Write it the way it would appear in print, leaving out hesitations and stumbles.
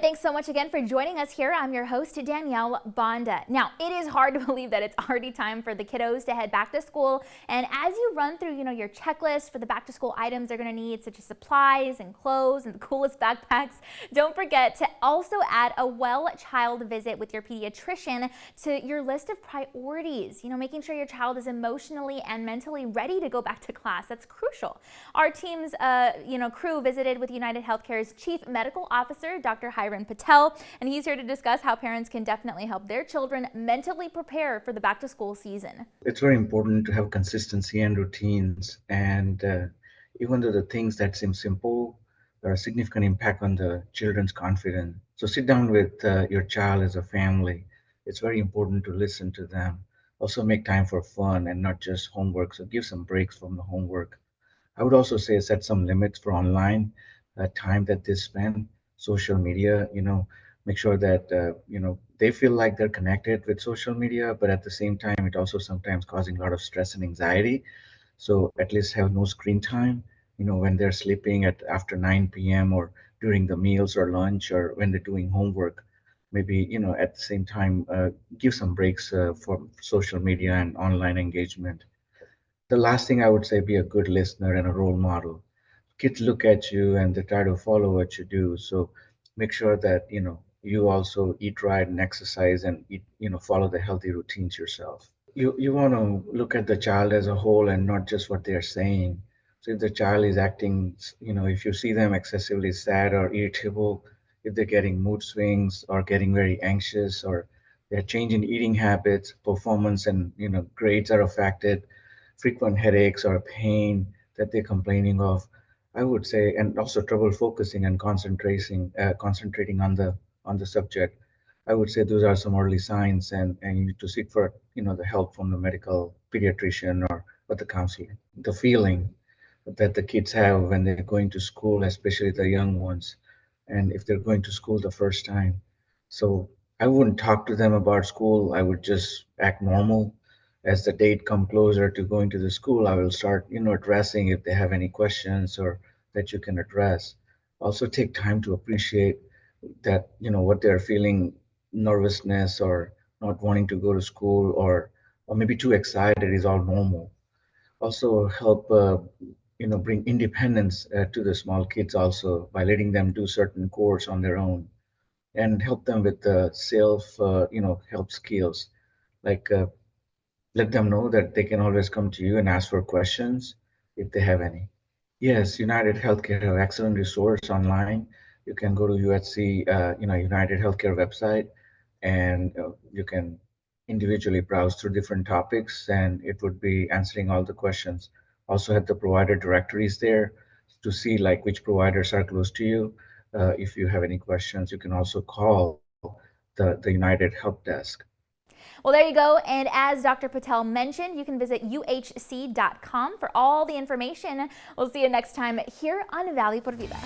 thanks so much again for joining us here. I'm your host, Danielle Banda. Now, it is hard to believe that it's already time for the kiddos to head back to school. And as you run through, your checklist for the back to school items they're going to need, such as supplies and clothes and the coolest backpacks, don't forget to also add a well child visit with your pediatrician to your list of priorities. Making sure your child is emotionally and mentally ready to go back to class. That's crucial. Our team's, crew visited with United Healthcare's Chief Medical Officer, Dr. Hiran Patel, and he's here to discuss how parents can definitely help their children mentally prepare for the back-to-school season. It's very important to have consistency and routines, and even though the things that seem simple, there are significant impact on the children's confidence. So sit down with your child as a family. It's very important to listen to them. Also make time for fun and not just homework. So give some breaks from the homework. I would also say set some limits for online time that they spend, social media, make sure that, they feel like they're connected with social media, but at the same time, it also sometimes causing a lot of stress and anxiety. So at least have no screen time, when they're sleeping at after 9 p.m. or during the meals or lunch or when they're doing homework. Maybe, at the same time, give some breaks for social media and online engagement. The last thing I would say, be a good listener and a role model. Kids look at you and they try to follow what you do. So make sure that, you also eat right and exercise and eat, follow the healthy routines yourself. You want to look at the child as a whole and not just what they're saying. So if the child is acting, if you see them excessively sad or irritable, if they're getting mood swings or getting very anxious or they're changing eating habits, performance and grades are affected, frequent headaches or pain that they're complaining of, I would say, and also trouble focusing and concentrating on the subject. I would say those are some early signs, and you need to seek for the help from the medical pediatrician or the counselor. The feeling that the kids have when they're going to school, especially the young ones, and if they're going to school the first time. So I wouldn't talk to them about school. I would just act normal. As the date come closer to going to the school, I will start, addressing if they have any questions or that you can address. Also take time to appreciate that, what they're feeling, nervousness or not wanting to go to school or maybe too excited is all normal. Also help bring independence to the small kids also by letting them do certain chores on their own and help them with the self help skills, like let them know that they can always come to you and ask for questions if they have any. Yes, United Healthcare have excellent resource online. You can go to UHC, United Healthcare website, and you can individually browse through different topics, and it would be answering all the questions. Also have the provider directories there to see like which providers are close to you. If you have any questions, you can also call the United Help Desk. Well, there you go. And as Dr. Patel mentioned, you can visit uhc.com for all the information. We'll see you next time here on Valley por Vida.